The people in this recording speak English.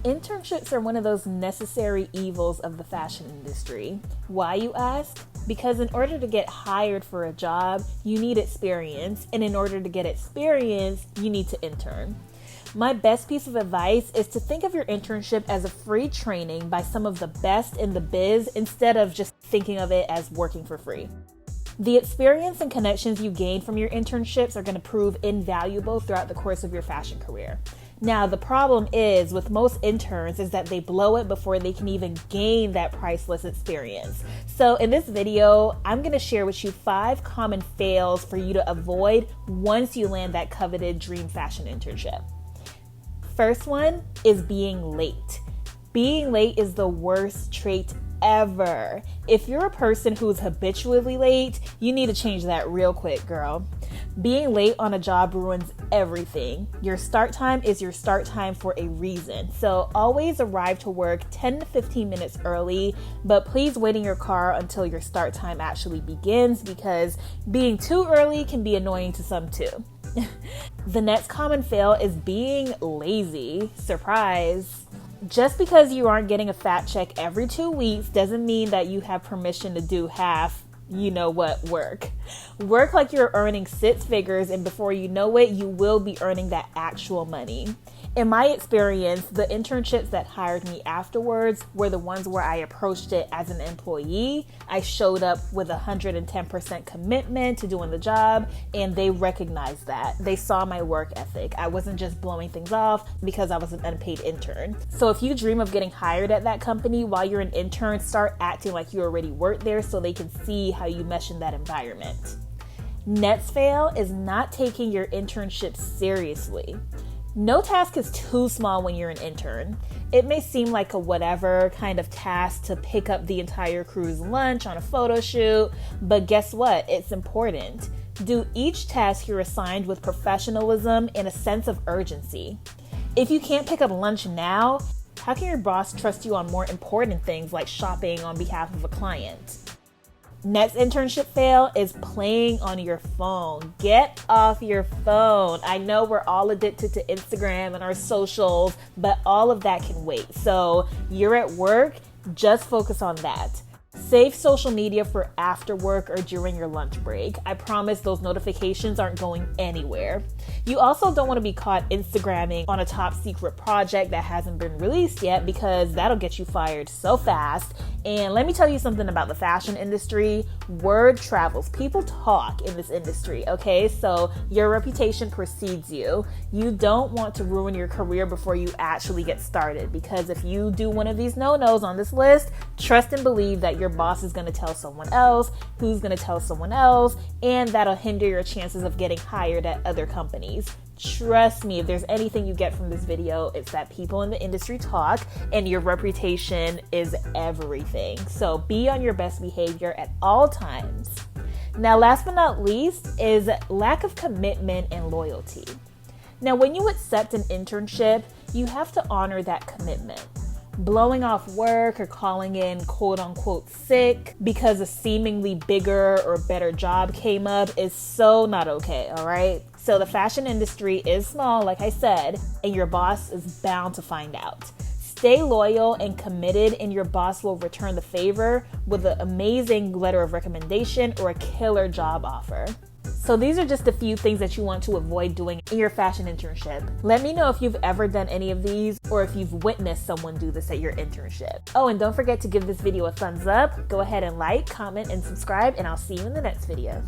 Internships are one of those necessary evils of the fashion industry. Why, you ask? Because in order to get hired for a job, you need experience, and in order to get experience, you need to intern. My best piece of advice is to think of your internship as a free training by some of the best in the biz instead of just thinking of it as working for free. The experience and connections you gain from your internships are going to prove invaluable throughout the course of your fashion career. Now, the problem is with most interns is that they blow it before they can even gain that priceless experience. So in this video, I'm going to share with you 5 common fails for you to avoid once you land that coveted dream fashion internship. First one is being late. Being late is the worst trait ever. If you're a person who's habitually late, you need to change that real quick, girl. Being late on a job ruins everything. Your start time is your start time for a reason. So always arrive to work 10 to 15 minutes early, but please wait in your car until your start time actually begins because being too early can be annoying to some too. The next common fail is being lazy. Surprise. Just because you aren't getting a fat check every 2 weeks doesn't mean that you have permission to do half work. Work like you're earning 6 figures, and before you know it, you will be earning that actual money. In my experience, the internships that hired me afterwards were the ones where I approached it as an employee. I showed up with 110% commitment to doing the job, and they recognized that. They saw my work ethic. I wasn't just blowing things off because I was an unpaid intern. So if you dream of getting hired at that company while you're an intern, start acting like you already work there so they can see how you mesh in that environment. Next fail is not taking your internship seriously. No task is too small when you're an intern. It may seem like a whatever kind of task to pick up the entire crew's lunch on a photo shoot, but guess what? It's important. Do each task you're assigned with professionalism and a sense of urgency. If you can't pick up lunch now, how can your boss trust you on more important things like shopping on behalf of a client? Next internship fail is playing on your phone. Get off your phone. I know we're all addicted to Instagram and our socials, but all of that can wait. So you're at work, just focus on that. Save social media for after work or during your lunch break. I promise those notifications aren't going anywhere. You also don't want to be caught Instagramming on a top secret project that hasn't been released yet because that'll get you fired so fast. And let me tell you something about the fashion industry. Word travels. People talk in this industry, okay? So your reputation precedes you. You don't want to ruin your career before you actually get started because if you do one of these no-nos on this list, trust and believe that your boss is going to tell someone else, who's going to tell someone else, and that'll hinder your chances of getting hired at other companies. Trust me, if there's anything you get from this video, it's that people in the industry talk and your reputation is everything. So be on your best behavior at all times. Now, last but not least is lack of commitment and loyalty. Now, when you accept an internship, you have to honor that commitment. Blowing off work or calling in quote unquote sick because a seemingly bigger or better job came up is so not okay, all right? So the fashion industry is small, like I said, and your boss is bound to find out. Stay loyal and committed, and your boss will return the favor with an amazing letter of recommendation or a killer job offer. So these are just a few things that you want to avoid doing in your fashion internship. Let me know if you've ever done any of these or if you've witnessed someone do this at your internship. Oh, and don't forget to give this video a thumbs up. Go ahead and like, comment, and subscribe, and I'll see you in the next video.